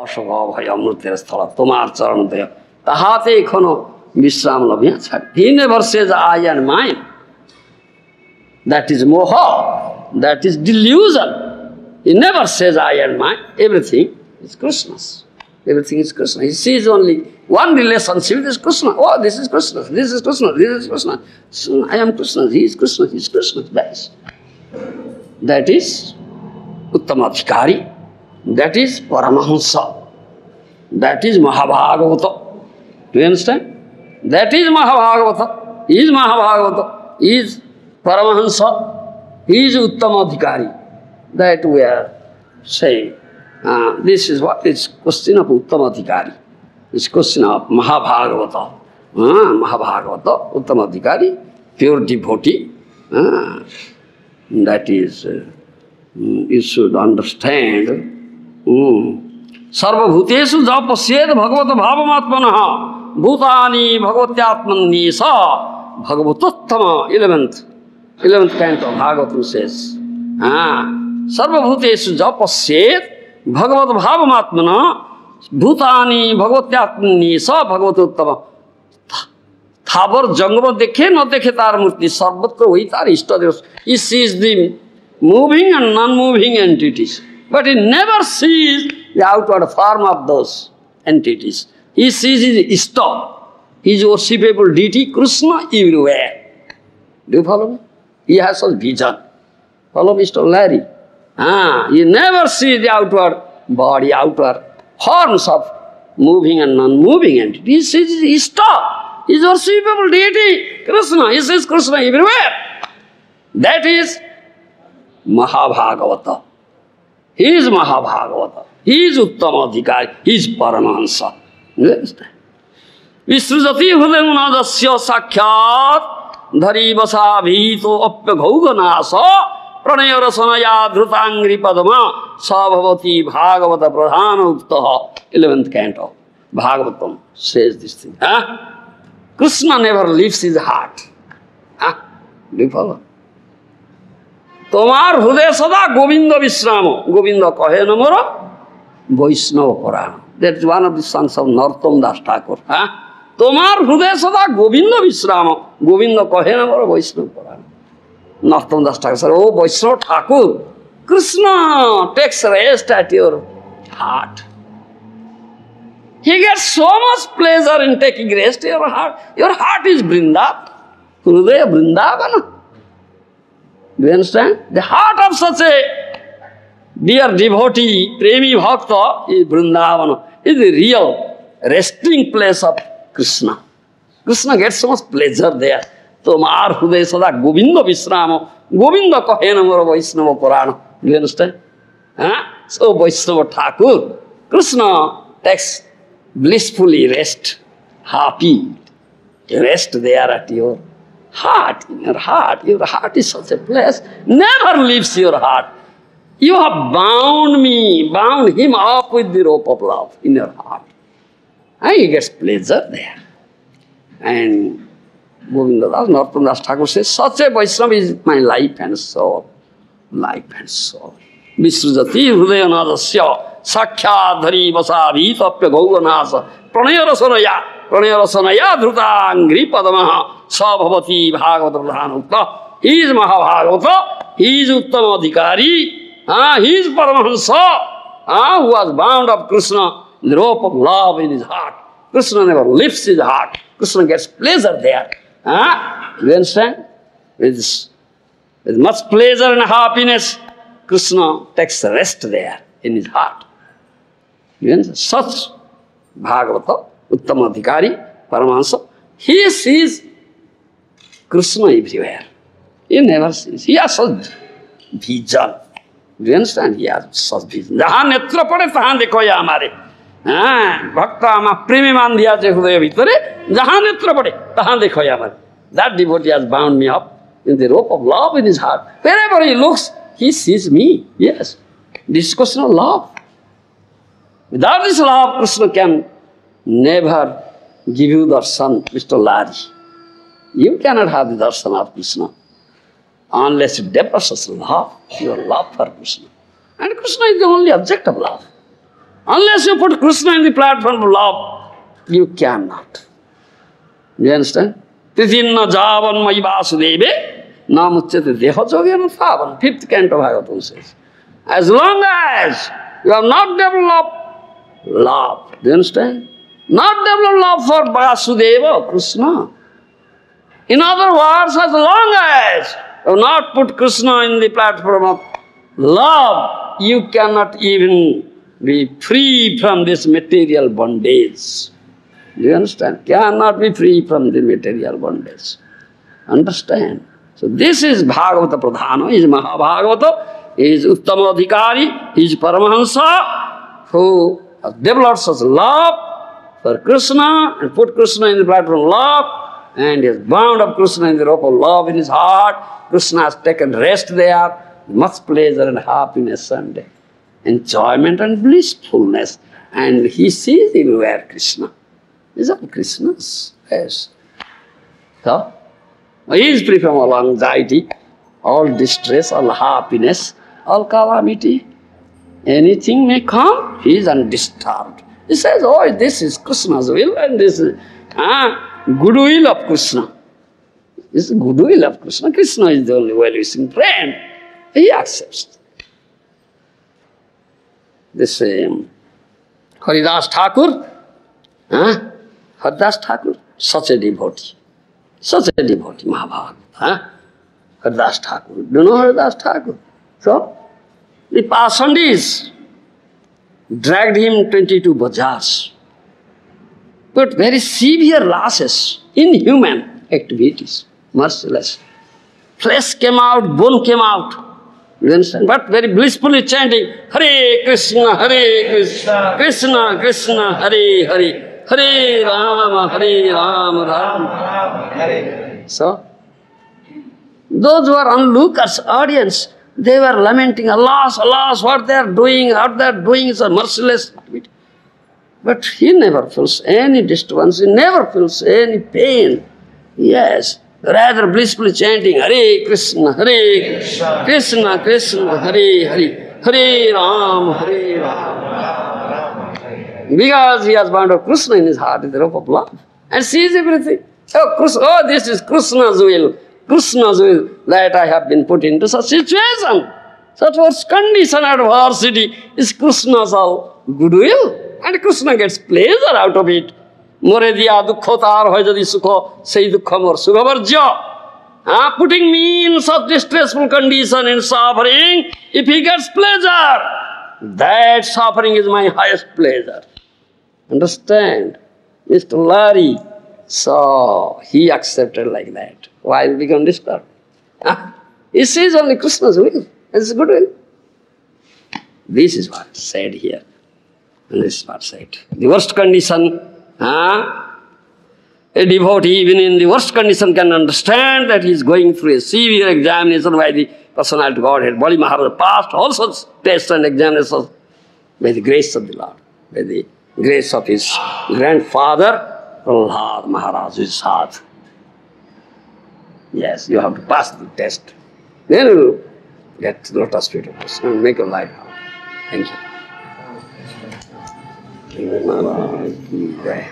অশোভয় অমৃতের স্থল তোমার চরণ দেয় তাহাতে এখনো বিশ্রাম লভিয়া ছাড়। He never says I and mine. That is moha. That is delusion. He never says I and mine. Everything is Krishna's. Everything is Krishna. He sees only one relationship with Krishna. Oh, this is Krishna. This is Krishna. This is Krishna. So I am Krishna. He is Krishna. He is Krishna. That is Uttamadhikari. That is Paramahansa. That is Mahabhagavata. Do you understand? That is Mahabhagavata. He is Mahabhagavata. He is Paramahansa. He is Uttamadhikari. That we are saying. This is what is question of Uttamadhikari. It's question of Mahabhagavata. Mahabhagavata, Uttamadhikari, pure devotee. That is, you should understand. Sarvabhuteshu ja pasyed bhagavata bhavamatmanaha bhutani bhagavatyatmanni sa bhagavatottama 11th canto Bhagavatam says. Sarvabhuteshu ja pasyed bhagavata bhavamatmana bhutani bhagavatyatmanni sa bhagavatottama. Thabar jangama dekhe na dekhe tar murti sarvatra hoyi tar ishtadev. He sees the moving and non-moving entities. But he never sees the outward form of those entities. He sees his Ishta, his worshipable deity, Krishna everywhere. Do you follow me? He has such vision. Follow Mr. Larry. You never see the outward body, outward forms of moving and non-moving entities. He sees his Ishta, his worshipable deity, Krishna. He sees Krishna everywhere. That is Mahabhagavata. He is Mahabhagavata. He is Uttamadhikari. He is Paramahansa. You understand? Visrujati hrudayanadasya sakhyat dharivasa bhito apyagauganasa pranayarasanaya dhrutangri padama sabhavati bhagavata pradhana uktaha. 11th canto. Bhagavatam says this thing. Krishna never leaves his heart. Do you follow? তোমার হৃদয় সদা গোবিন্দ বিশ্রাম গোবিন্দ কহে ন মোর বৈষ্ণব পুরাণ that is one of the songs of Narottam Das Thakur তোমার হৃদয় সদা গোবিন্দ বিশ্রাম গোবিন্দ কহে ন মোর বৈষ্ণব পুরাণ নরোত্তম দাস ঠাকুর স্যার ও বৈষ্ণব Thakur Krishna takes rest at your heart he gets so much pleasure in taking rest your heart is Vrindavan হৃদয় Vrindavan. Do you understand? The heart of such a dear devotee, Premi Bhakta, is Vrindavana, is the real resting place of Krishna. Krishna gets so much pleasure there. Tomar Huday Sada Govinda Visrama, Govinda Kahena Mora Vaishnava Purana. Do you understand? So Vaishnava Thakur, Krishna takes blissfully rest, happy, rest there at your heart, in your heart. Your heart is such a place, never leaves your heart. You have bound me, bound him up with the rope of love in your heart. And he gets pleasure there. And Govinda Das, Narottam Das Thakur says, such a Vaishnava is my life and soul. Life and soul. Visrujati hrudayanadasya sakhyadhari vasabhitapya gauganasa pranayarasanaya pranayarasanaya dhrutangri padamaha sabhavati bhagavata pradhana ukta. He is Mahabhagavata. He is Uttamadhikari. He is Paramahansa. Who was bound of Krishna, the rope of love in his heart. Krishna never lifts his heart. Krishna gets pleasure there. You understand? With much pleasure and happiness, Krishna takes rest there in his heart. You understand? Such Bhagavata, Uttamadhikari, Paramahansa, he sees Krishna everywhere. He never sees. He has such vision. Do you understand? He has such vision. Jahan netra pade tahan dekho ya hamare. Bhakta ama premi man diya je hudaya bhitare. Jahan netra pade tahan dekho ya hamare. That devotee has bound me up in the rope of love in his heart. Wherever he looks, he sees me. Yes. This is question of love. Without this love, Krishna can never give you darshan, Mr. Larry. You cannot have the darshan of Krishna unless you deposit love, your love for Krishna. And Krishna is the only object of love. Unless you put Krishna in the platform of love, you cannot. Do you understand? Titinna javan mai vasudeve namuchyate deha jogena thavan. 5th canto Bhagavatam says. As long as you have not developed love, do you understand? Not developed love for Vasudeva, Krishna. In other words, as long as you have not put Krishna in the platform of love, you cannot even be free from this material bondage. Do you understand? Cannot be free from the material bondage. Understand? So this is Bhagavata Pradhana, he is Mahabhagavata, he is Uttama Adhikari, he is Paramahansa, who has developed such love for Krishna and put Krishna in the platform of love, and he has bound up Krishna in the rope of love in his heart. Krishna has taken rest there, much pleasure and happiness and enjoyment and blissfulness. And he sees everywhere Krishna. These are Krishna's. Yes. So, he is free from all anxiety, all distress, all happiness, all calamity. Anything may come, he is undisturbed. He says, oh, this is Krishna's will and this is goodwill of Krishna. This is goodwill of Krishna. Krishna is the only well-wishing friend. He accepts. This Haridas Thakur, Haridas Thakur, such a devotee, Mahabharata. Haridas Thakur. Do you know Haridas Thakur? So, the Pasandis dragged him 22 bazars, put very severe lashes, inhuman activities, merciless. Flesh came out, bone came out. You understand? But very blissfully chanting, Hare Krishna, Krishna Krishna, Hare Hare, Hare Rama, Rama Hare. So, those who are onlookers, audience, they were lamenting, alas, alas, what they are doing is a merciless activity. But he never feels any disturbance, he never feels any pain. Yes, rather blissfully chanting, Hare Krishna, Krishna Krishna, Hare Hare, Hare Rama. Because he has bound up Krishna in his heart with the rope of love and sees everything. Oh, this is Krishna's will. Krishna's will that I have been put into such situation. Such was condition, adversity is Krishna's all goodwill. And Krishna gets pleasure out of it. More diya dukkho tar hoy jadi sukho, sei dukkha mor sukhavarjya. Putting me in such distressful condition and suffering, if he gets pleasure, that suffering is my highest pleasure. Understand? Mr. Larry, so he accepted like that. Why become disturbed? He sees only Krishna's will. It's good will. This is what said here. And this is what said. The worst condition, a devotee even in the worst condition can understand that he is going through a severe examination by the personality of Godhead. Bali Maharaj passed all such tests and examinations by the grace of the Lord, by the grace of his grandfather, Prahlad Maharaj, his heart. Yes, you have to pass the test. Then you will get the lotus feet of Krishna and make your life happy. Thank you.